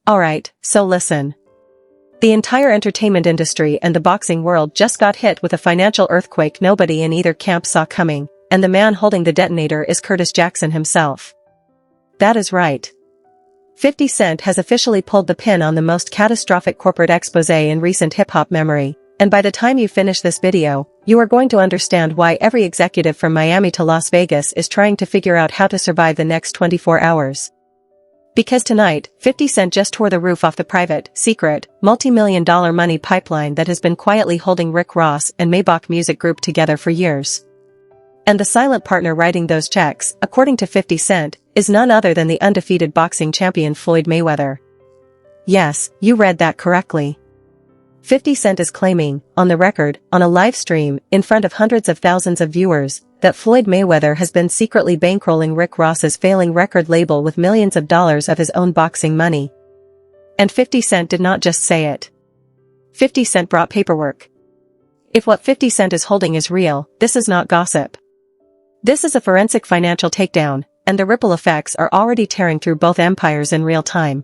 Alright, so listen. The entire entertainment industry and the boxing world just got hit with a financial earthquake nobody in either camp saw coming, and the man holding the detonator is Curtis Jackson himself. That is right. 50 Cent has officially pulled the pin on the most catastrophic corporate exposé in recent hip-hop memory, and by the time you finish this video, you are going to understand why every executive from Miami to Las Vegas is trying to figure out how to survive the next 24 hours. Because tonight, 50 Cent just tore the roof off the private, secret, multi-million-dollar money pipeline that has been quietly holding Rick Ross and Maybach Music Group together for years. And the silent partner writing those checks, according to 50 Cent, is none other than the undefeated boxing champion Floyd Mayweather. Yes, you read that correctly. 50 Cent is claiming, on the record, on a live stream, in front of hundreds of thousands of viewers, that Floyd Mayweather has been secretly bankrolling Rick Ross's failing record label with millions of dollars of his own boxing money. And 50 Cent did not just say it. 50 Cent brought paperwork. If what 50 Cent is holding is real, this is not gossip. This is a forensic financial takedown, and the ripple effects are already tearing through both empires in real time.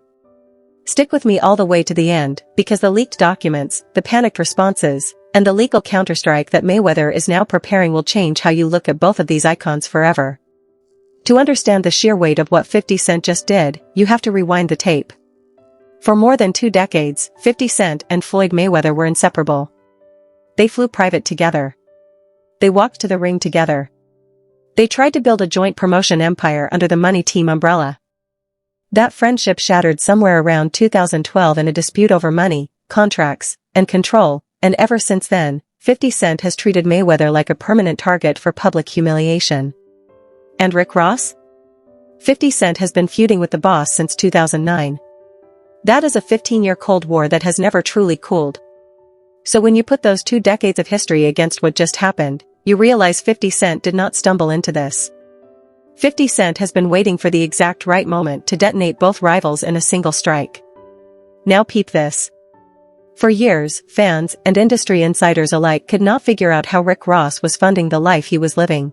Stick with me all the way to the end, because the leaked documents, the panicked responses, and the legal counterstrike that Mayweather is now preparing will change how you look at both of these icons forever. To understand the sheer weight of what 50 Cent just did, you have to rewind the tape. For more than 2 decades, 50 Cent and Floyd Mayweather were inseparable. They flew private together. They walked to the ring together. They tried to build a joint promotion empire under the Money Team umbrella. That friendship shattered somewhere around 2012 in a dispute over money, contracts, and control, and ever since then, 50 Cent has treated Mayweather like a permanent target for public humiliation. And Rick Ross? 50 Cent has been feuding with the boss since 2009. That is a 15-year Cold War that has never truly cooled. So when you put those 2 decades of history against what just happened, you realize 50 Cent did not stumble into this. 50 Cent has been waiting for the exact right moment to detonate both rivals in a single strike. Now peep this. For years, fans and industry insiders alike could not figure out how Rick Ross was funding the life he was living.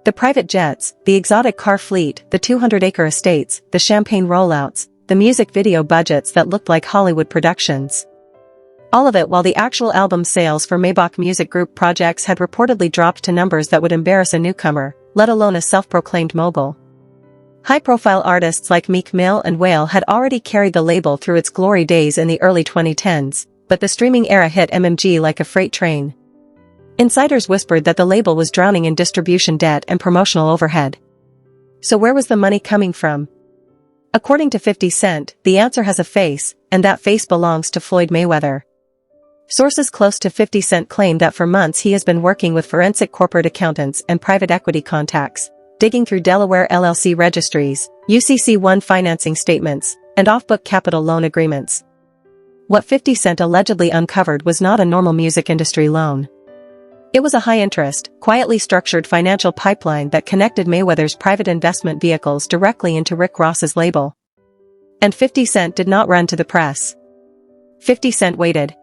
The private jets, the exotic car fleet, the 200-acre estates, the champagne rollouts, the music video budgets that looked like Hollywood productions. All of it while the actual album sales for Maybach Music Group projects had reportedly dropped to numbers that would embarrass a newcomer, let alone a self-proclaimed mogul. High-profile artists like Meek Mill and Whale had already carried the label through its glory days in the early 2010s, but the streaming era hit MMG like a freight train. Insiders whispered that the label was drowning in distribution debt and promotional overhead. So where was the money coming from? According to 50 Cent, the answer has a face, and that face belongs to Floyd Mayweather. Sources close to 50 Cent claim that for months he has been working with forensic corporate accountants and private equity contacts, digging through Delaware LLC registries, UCC-1 financing statements, and off-book capital loan agreements. What 50 Cent allegedly uncovered was not a normal music industry loan. It was a high-interest, quietly structured financial pipeline that connected Mayweather's private investment vehicles directly into Rick Ross's label. And 50 Cent did not run to the press. 50 Cent waited.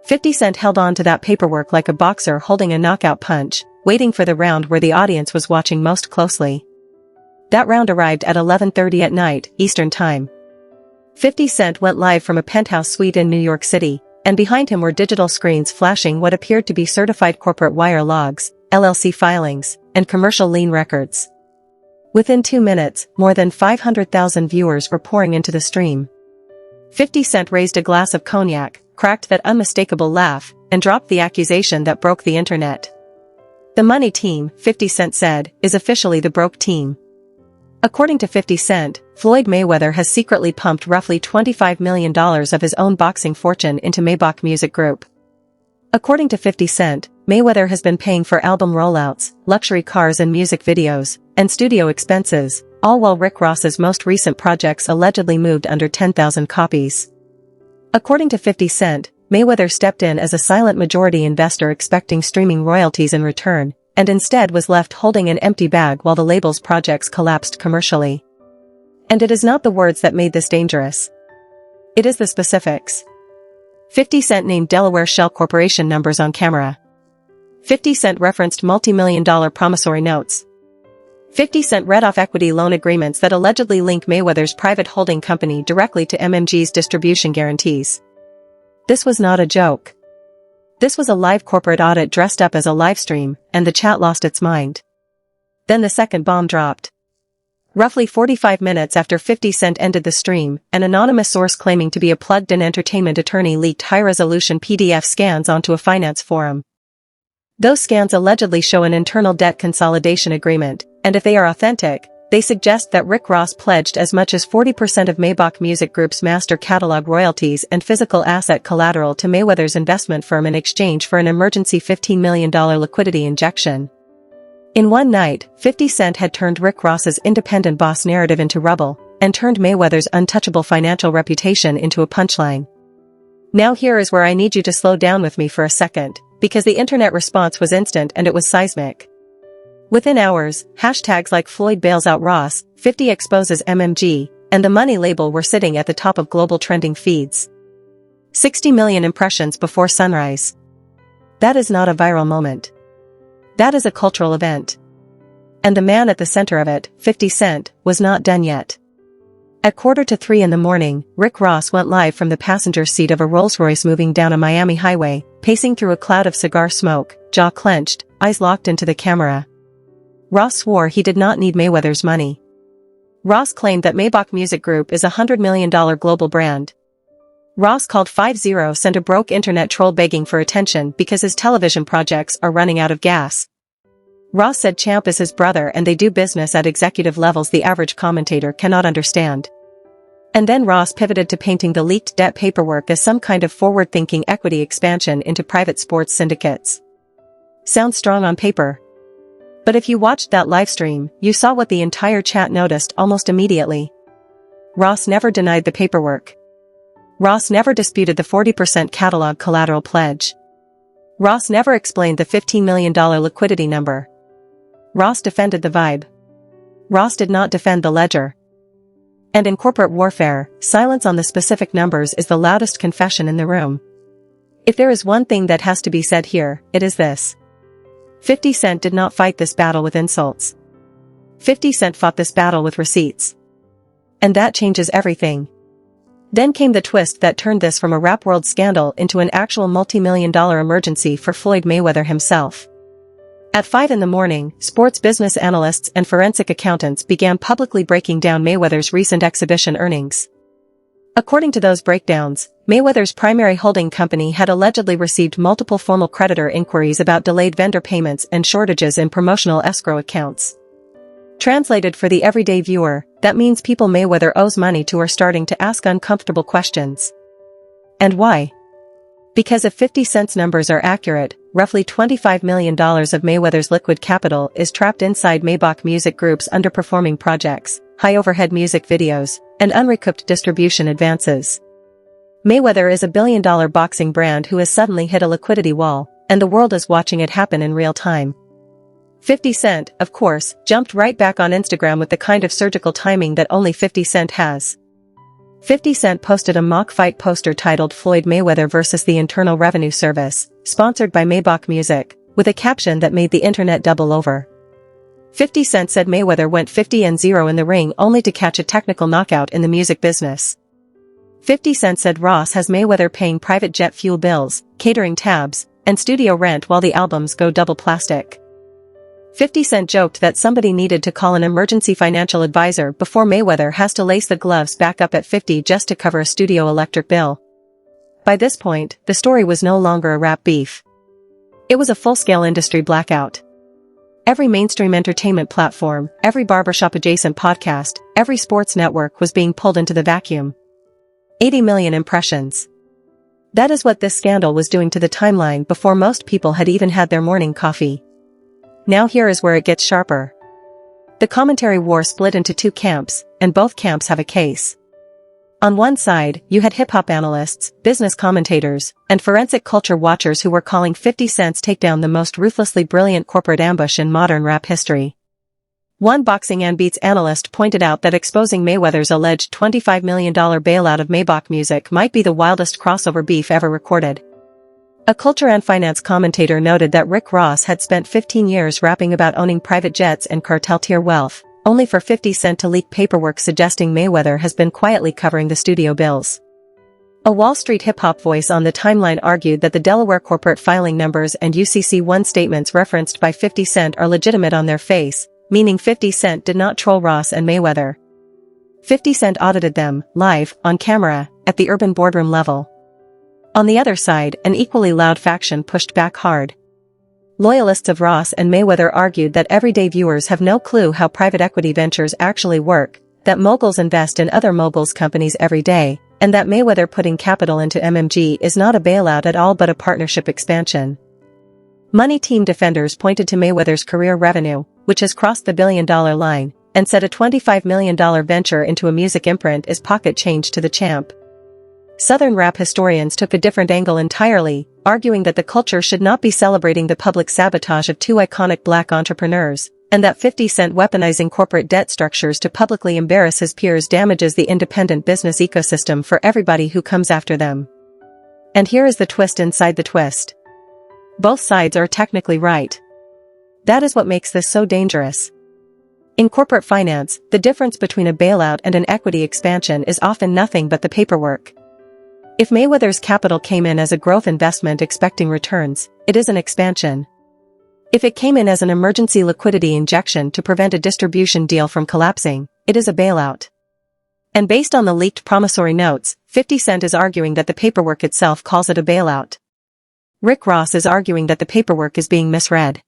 50 Cent held on to that paperwork like a boxer holding a knockout punch, waiting for the round where the audience was watching most closely. That round arrived at 11:30 at night, Eastern Time. 50 Cent went live from a penthouse suite in New York City, and behind him were digital screens flashing what appeared to be certified corporate wire logs, LLC filings, and commercial lien records. Within 2 minutes, more than 500,000 viewers were pouring into the stream. 50 Cent raised a glass of cognac, cracked that unmistakable laugh, and dropped the accusation that broke the internet. The Money Team, 50 Cent said, is officially the broke team. According to 50 Cent, Floyd Mayweather has secretly pumped roughly $25 million of his own boxing fortune into Maybach Music Group. According to 50 Cent, Mayweather has been paying for album rollouts, luxury cars and music videos, and studio expenses, all while Rick Ross's most recent projects allegedly moved under 10,000 copies. According to 50 Cent, Mayweather stepped in as a silent majority investor expecting streaming royalties in return, and instead was left holding an empty bag while the label's projects collapsed commercially. And it is not the words that made this dangerous. It is the specifics. 50 Cent named Delaware Shell Corporation numbers on camera. 50 Cent referenced multi-million-dollar promissory notes. 50 Cent read off equity loan agreements that allegedly link Mayweather's private holding company directly to MMG's distribution guarantees. This was not a joke. This was a live corporate audit dressed up as a live stream, and the chat lost its mind. Then the second bomb dropped. Roughly 45 minutes after 50 Cent ended the stream, an anonymous source claiming to be a plugged-in entertainment attorney leaked high-resolution PDF scans onto a finance forum. Those scans allegedly show an internal debt consolidation agreement, and if they are authentic, they suggest that Rick Ross pledged as much as 40% of Maybach Music Group's master catalog royalties and physical asset collateral to Mayweather's investment firm in exchange for an emergency $15 million liquidity injection. In one night, 50 Cent had turned Rick Ross's independent boss narrative into rubble, and turned Mayweather's untouchable financial reputation into a punchline. Now here is where I need you to slow down with me for a second, because the internet response was instant and it was seismic. Within hours, hashtags like Floyd bails out Ross, 50 exposes MMG, and the money label were sitting at the top of global trending feeds. 60 million impressions before sunrise. That is not a viral moment. That is a cultural event. And the man at the center of it, 50 Cent, was not done yet. At 2:45 in the morning, Rick Ross went live from the passenger seat of a Rolls-Royce moving down a Miami highway, pacing through a cloud of cigar smoke, jaw clenched, eyes locked into the camera. Ross swore he did not need Mayweather's money. Ross claimed that Maybach Music Group is a $100 million global brand. Ross called 50 Cent a broke internet troll begging for attention because his television projects are running out of gas. Ross said Champ is his brother and they do business at executive levels the average commentator cannot understand. And then Ross pivoted to painting the leaked debt paperwork as some kind of forward-thinking equity expansion into private sports syndicates. Sounds strong on paper. But if you watched that livestream, you saw what the entire chat noticed almost immediately. Ross never denied the paperwork. Ross never disputed the 40% catalog collateral pledge. Ross never explained the $15 million liquidity number. Ross defended the vibe. Ross did not defend the ledger. And in corporate warfare, silence on the specific numbers is the loudest confession in the room. If there is one thing that has to be said here, it is this. 50 Cent did not fight this battle with insults. 50 Cent fought this battle with receipts. And that changes everything. Then came the twist that turned this from a rap world scandal into an actual multi-million-dollar emergency for Floyd Mayweather himself. At 5 in the morning, sports business analysts and forensic accountants began publicly breaking down Mayweather's recent exhibition earnings. According to those breakdowns, Mayweather's primary holding company had allegedly received multiple formal creditor inquiries about delayed vendor payments and shortages in promotional escrow accounts. Translated for the everyday viewer, that means people Mayweather owes money to are starting to ask uncomfortable questions. And why? Because if 50 Cent's numbers are accurate, roughly $25 million of Mayweather's liquid capital is trapped inside Maybach Music Group's underperforming projects, high-overhead music videos, and unrecouped distribution advances. Mayweather is a billion-dollar boxing brand who has suddenly hit a liquidity wall, and the world is watching it happen in real time. 50 Cent, of course, jumped right back on Instagram with the kind of surgical timing that only 50 Cent has. 50 Cent posted a mock fight poster titled Floyd Mayweather vs. the Internal Revenue Service, sponsored by Maybach Music, with a caption that made the internet double over. 50 Cent said Mayweather went 50-0 in the ring only to catch a technical knockout in the music business. 50 Cent said Ross has Mayweather paying private jet fuel bills, catering tabs, and studio rent while the albums go double plastic. 50 Cent joked that somebody needed to call an emergency financial advisor before Mayweather has to lace the gloves back up at 50 just to cover a studio electric bill. By this point, the story was no longer a rap beef. It was a full-scale industry blackout. Every mainstream entertainment platform, every barbershop-adjacent podcast, every sports network was being pulled into the vacuum. 80 million impressions. That is what this scandal was doing to the timeline before most people had even had their morning coffee. Now here is where it gets sharper. The commentary war split into two camps, and both camps have a case. On one side, you had hip-hop analysts, business commentators, and forensic culture watchers who were calling 50 Cent's takedown the most ruthlessly brilliant corporate ambush in modern rap history. One Boxing and Beats analyst pointed out that exposing Mayweather's alleged $25 million bailout of Maybach Music might be the wildest crossover beef ever recorded. A culture and finance commentator noted that Rick Ross had spent 15 years rapping about owning private jets and cartel-tier wealth, only for 50 Cent to leak paperwork suggesting Mayweather has been quietly covering the studio bills. A Wall Street hip-hop voice on the timeline argued that the Delaware corporate filing numbers and UCC-1 statements referenced by 50 Cent are legitimate on their face, meaning 50 Cent did not troll Ross and Mayweather. 50 Cent audited them, live, on camera, at the urban boardroom level. On the other side, an equally loud faction pushed back hard. Loyalists of Ross and Mayweather argued that everyday viewers have no clue how private equity ventures actually work, that moguls invest in other moguls' companies every day, and that Mayweather putting capital into MMG is not a bailout at all but a partnership expansion. Money Team defenders pointed to Mayweather's career revenue, which has crossed the billion-dollar line, and said a $25 million venture into a music imprint is pocket change to the champ. Southern rap historians took a different angle entirely, arguing that the culture should not be celebrating the public sabotage of two iconic black entrepreneurs, and that 50 Cent weaponizing corporate debt structures to publicly embarrass his peers damages the independent business ecosystem for everybody who comes after them. And here is the twist inside the twist. Both sides are technically right. That is what makes this so dangerous. In corporate finance, the difference between a bailout and an equity expansion is often nothing but the paperwork. If Mayweather's capital came in as a growth investment expecting returns, it is an expansion. If it came in as an emergency liquidity injection to prevent a distribution deal from collapsing, it is a bailout. And based on the leaked promissory notes, 50 Cent is arguing that the paperwork itself calls it a bailout. Rick Ross is arguing that the paperwork is being misread.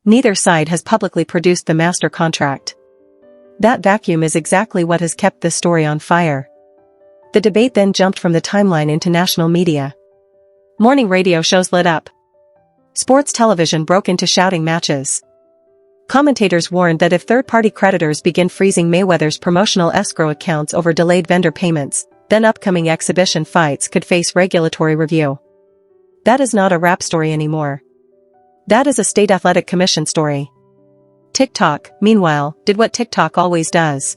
Neither side has publicly produced the master contract. That vacuum is exactly what has kept this story on fire. The debate then jumped from the timeline into national media. Morning radio shows lit up. Sports television broke into shouting matches. Commentators warned that if third-party creditors begin freezing Mayweather's promotional escrow accounts over delayed vendor payments, then upcoming exhibition fights could face regulatory review. That is not a rap story anymore. That is a state athletic commission story. TikTok, meanwhile, did what TikTok always does.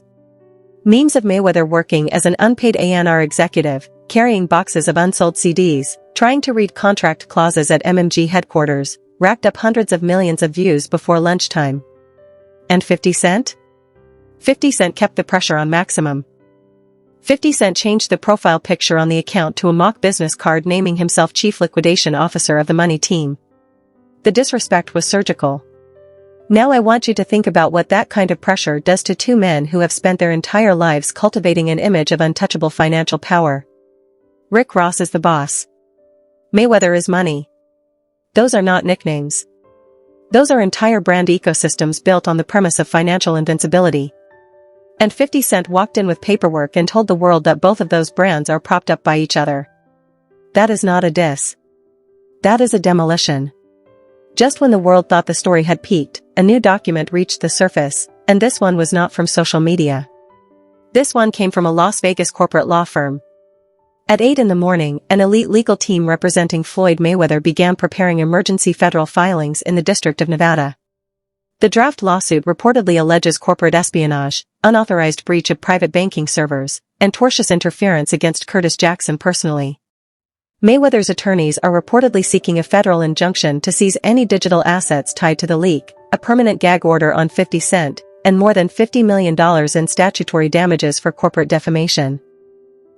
Memes of Mayweather working as an unpaid A&R executive, carrying boxes of unsold CDs, trying to read contract clauses at MMG headquarters, racked up hundreds of millions of views before lunchtime. And 50 Cent? 50 Cent kept the pressure on maximum. 50 Cent changed the profile picture on the account to a mock business card naming himself Chief Liquidation Officer of the Money Team. The disrespect was surgical. Now I want you to think about what that kind of pressure does to two men who have spent their entire lives cultivating an image of untouchable financial power. Rick Ross is the boss. Mayweather is money. Those are not nicknames. Those are entire brand ecosystems built on the premise of financial invincibility. And 50 Cent walked in with paperwork and told the world that both of those brands are propped up by each other. That is not a diss. That is a demolition. Just when the world thought the story had peaked, a new document reached the surface, and this one was not from social media. This one came from a Las Vegas corporate law firm. At 8 in the morning, an elite legal team representing Floyd Mayweather began preparing emergency federal filings in the District of Nevada. The draft lawsuit reportedly alleges corporate espionage, unauthorized breach of private banking servers, and tortious interference against Curtis Jackson personally. Mayweather's attorneys are reportedly seeking a federal injunction to seize any digital assets tied to the leak, a permanent gag order on 50 Cent, and more than $50 million in statutory damages for corporate defamation.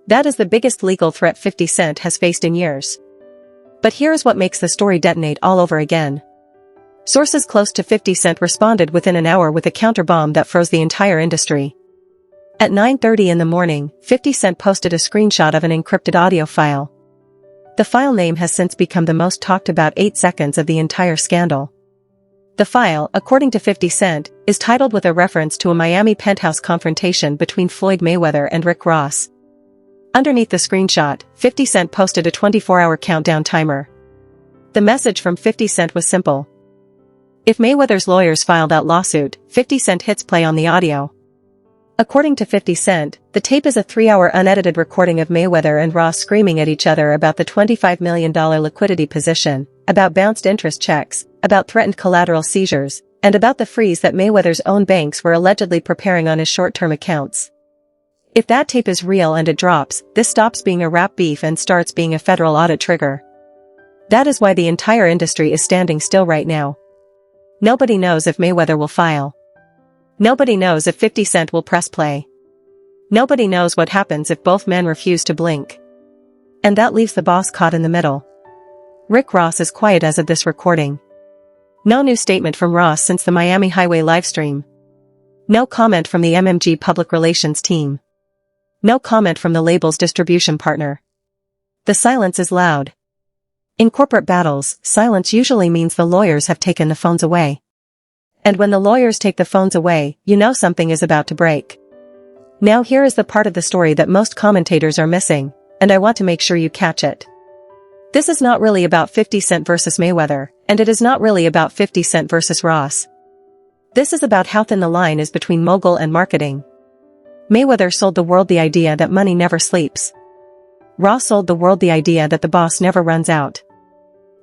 That is the biggest legal threat 50 Cent has faced in years. But here is what makes the story detonate all over again. Sources close to 50 Cent responded within an hour with a counterbomb that froze the entire industry. At 9:30 in the morning, 50 Cent posted a screenshot of an encrypted audio file. The file name has since become the most talked about 8 seconds of the entire scandal. The file, according to 50 Cent, is titled with a reference to a Miami penthouse confrontation between Floyd Mayweather and Rick Ross. Underneath the screenshot, 50 Cent posted a 24-hour countdown timer. The message from 50 Cent was simple. If Mayweather's lawyers filed that lawsuit, 50 Cent hits play on the audio. According to 50 Cent, the tape is a 3-hour unedited recording of Mayweather and Ross screaming at each other about the $25 million liquidity position, about bounced interest checks, about threatened collateral seizures, and about the freeze that Mayweather's own banks were allegedly preparing on his short-term accounts. If that tape is real and it drops, this stops being a rap beef and starts being a federal audit trigger. That is why the entire industry is standing still right now. Nobody knows if Mayweather will file. Nobody knows if 50 Cent will press play. Nobody knows what happens if both men refuse to blink. And that leaves the boss caught in the middle. Rick Ross is quiet as of this recording. No new statement from Ross since the Miami Highway livestream. No comment from the MMG public relations team. No comment from the label's distribution partner. The silence is loud. In corporate battles, silence usually means the lawyers have taken the phones away. And when the lawyers take the phones away, you know something is about to break. Now here is the part of the story that most commentators are missing, and I want to make sure you catch it. This is not really about 50 Cent versus Mayweather, and it is not really about 50 Cent versus Ross. This is about how thin the line is between mogul and marketing. Mayweather sold the world the idea that money never sleeps. Ross sold the world the idea that the boss never runs out.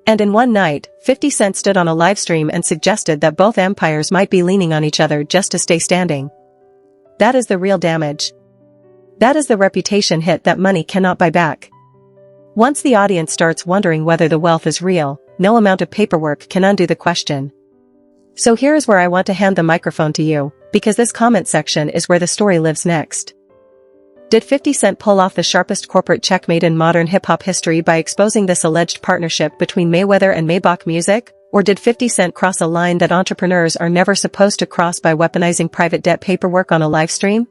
And in one night, 50 Cent stood on a livestream and suggested that both empires might be leaning on each other just to stay standing. That is the real damage. That is the reputation hit that money cannot buy back. Once the audience starts wondering whether the wealth is real, no amount of paperwork can undo the question. So here is where I want to hand the microphone to you, because this comment section is where the story lives next. Did 50 Cent pull off the sharpest corporate checkmate in modern hip-hop history by exposing this alleged partnership between Mayweather and Maybach Music? Or did 50 Cent cross a line that entrepreneurs are never supposed to cross by weaponizing private debt paperwork on a livestream?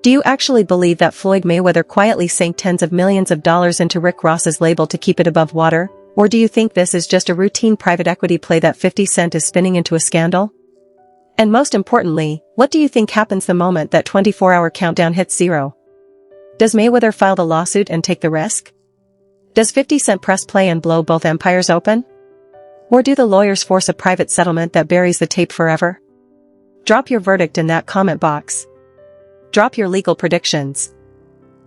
Do you actually believe that Floyd Mayweather quietly sank tens of millions of dollars into Rick Ross's label to keep it above water? Or do you think this is just a routine private equity play that 50 Cent is spinning into a scandal? And most importantly, what do you think happens the moment that 24-hour countdown hits zero? Does Mayweather file the lawsuit and take the risk? Does 50 Cent press play and blow both empires open? Or do the lawyers force a private settlement that buries the tape forever? Drop your verdict in that comment box. Drop your legal predictions.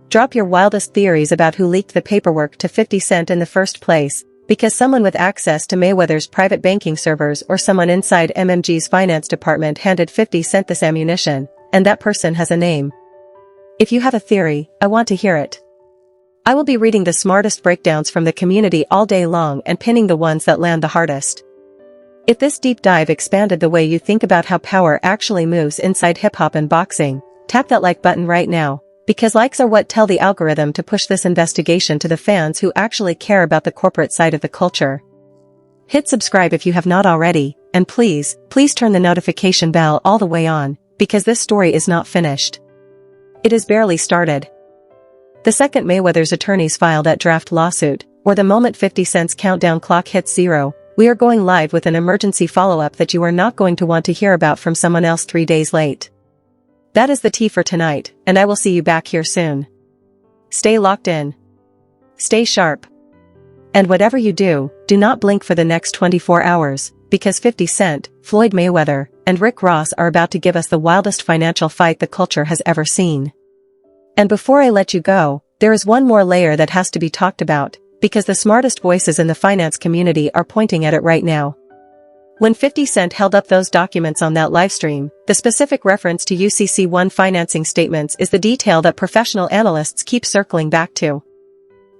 Drop your wildest theories about who leaked the paperwork to 50 Cent in the first place, because someone with access to Mayweather's private banking servers or someone inside MMG's finance department handed 50 Cent this ammunition, and that person has a name. If you have a theory, I want to hear it. I will be reading the smartest breakdowns from the community all day long and pinning the ones that land the hardest. If this deep dive expanded the way you think about how power actually moves inside hip-hop and boxing, tap that like button right now, because likes are what tell the algorithm to push this investigation to the fans who actually care about the corporate side of the culture. Hit subscribe if you have not already, and please turn the notification bell all the way on, because this story is not finished. It is barely started. The second Mayweather's attorneys file that draft lawsuit, or the moment 50 Cent's countdown clock hits zero, we are going live with an emergency follow-up that you are not going to want to hear about from someone else 3 days late. That is the tea for tonight, and I will see you back here soon. Stay locked in. Stay sharp. And whatever you do, do not blink for the next 24 hours, because 50 Cent, Floyd Mayweather, and Rick Ross are about to give us the wildest financial fight the culture has ever seen. And before I let you go, there is one more layer that has to be talked about, because the smartest voices in the finance community are pointing at it right now. When 50 Cent held up those documents on that livestream, the specific reference to UCC1 financing statements is the detail that professional analysts keep circling back to.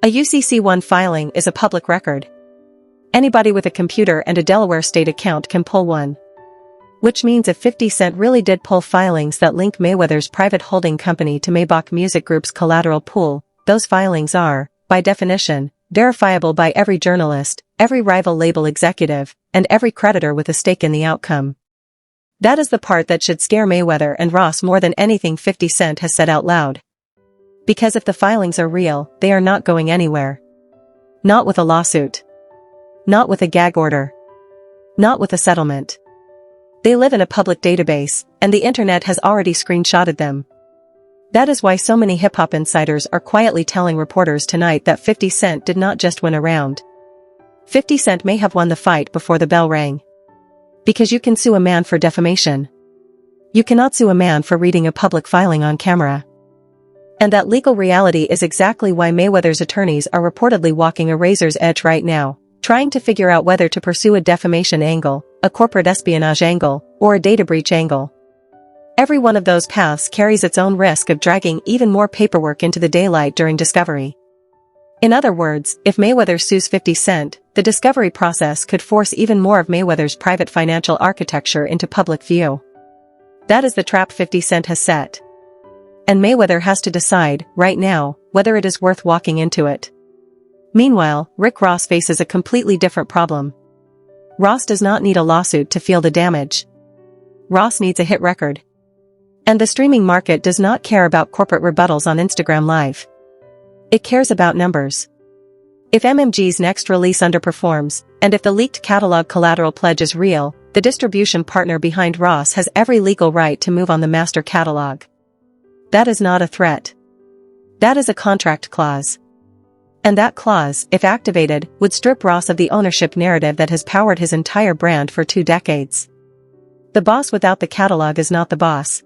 A UCC1 filing is a public record. Anybody with a computer and a Delaware state account can pull one. Which means if 50 Cent really did pull filings that link Mayweather's private holding company to Maybach Music Group's collateral pool, those filings are, by definition, verifiable by every journalist, every rival label executive, and every creditor with a stake in the outcome. That is the part that should scare Mayweather and Ross more than anything 50 Cent has said out loud. Because if the filings are real, they are not going anywhere. Not with a lawsuit. Not with a gag order. Not with a settlement. They live in a public database, and the internet has already screenshotted them. That is why so many hip-hop insiders are quietly telling reporters tonight that 50 Cent did not just win a round. 50 Cent may have won the fight before the bell rang. Because you can sue a man for defamation. You cannot sue a man for reading a public filing on camera. And that legal reality is exactly why Mayweather's attorneys are reportedly walking a razor's edge right now, trying to figure out whether to pursue a defamation angle, a corporate espionage angle, or a data breach angle. Every one of those paths carries its own risk of dragging even more paperwork into the daylight during discovery. In other words, if Mayweather sues 50 Cent, the discovery process could force even more of Mayweather's private financial architecture into public view. That is the trap 50 Cent has set. And Mayweather has to decide, right now, whether it is worth walking into it. Meanwhile, Rick Ross faces a completely different problem. Ross does not need a lawsuit to feel the damage. Ross needs a hit record. And the streaming market does not care about corporate rebuttals on Instagram Live. It cares about numbers. If MMG's next release underperforms, and if the leaked catalog collateral pledge is real, the distribution partner behind Ross has every legal right to move on the master catalog. That is not a threat. That is a contract clause. And that clause, if activated, would strip Ross of the ownership narrative that has powered his entire brand for 2 decades. The boss without the catalog is not the boss.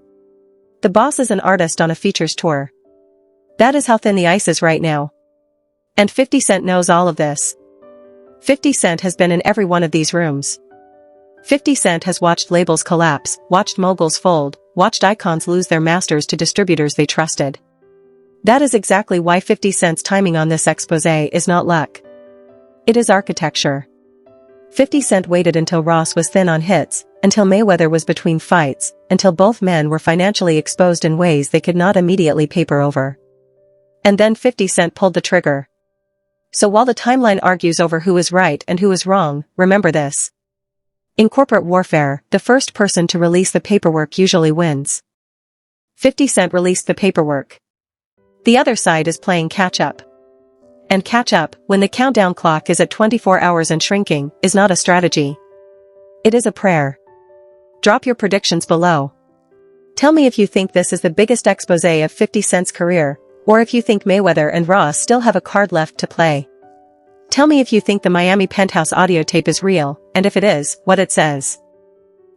The boss is an artist on a features tour. That is how thin the ice is right now. And 50 Cent knows all of this. 50 Cent has been in every one of these rooms. 50 Cent has watched labels collapse, watched moguls fold, watched icons lose their masters to distributors they trusted. That is exactly why 50 Cent's timing on this exposé is not luck. It is architecture. 50 Cent waited until Ross was thin on hits, until Mayweather was between fights, until both men were financially exposed in ways they could not immediately paper over. And then 50 Cent pulled the trigger. So while the timeline argues over who is right and who is wrong, remember this. In corporate warfare, the first person to release the paperwork usually wins. 50 Cent released the paperwork. The other side is playing catch-up. And catch-up, when the countdown clock is at 24 hours and shrinking, is not a strategy. It is a prayer. Drop your predictions below. Tell me if you think this is the biggest exposé of 50 Cent's career, or if you think Mayweather and Ross still have a card left to play. Tell me if you think the Miami penthouse audio tape is real, and if it is, what it says.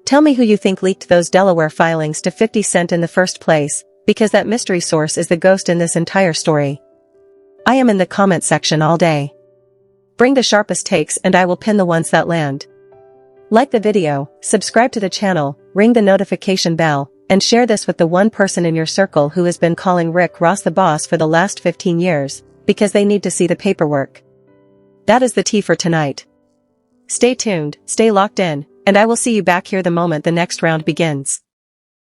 Tell me who you think leaked those Delaware filings to 50 Cent in the first place, because that mystery source is the ghost in this entire story. I am in the comment section all day. Bring the sharpest takes and I will pin the ones that land. Like the video, subscribe to the channel, ring the notification bell, and share this with the one person in your circle who has been calling Rick Ross the boss for the last 15 years, because they need to see the paperwork. That is the tea for tonight. Stay tuned, stay locked in, and I will see you back here the moment the next round begins.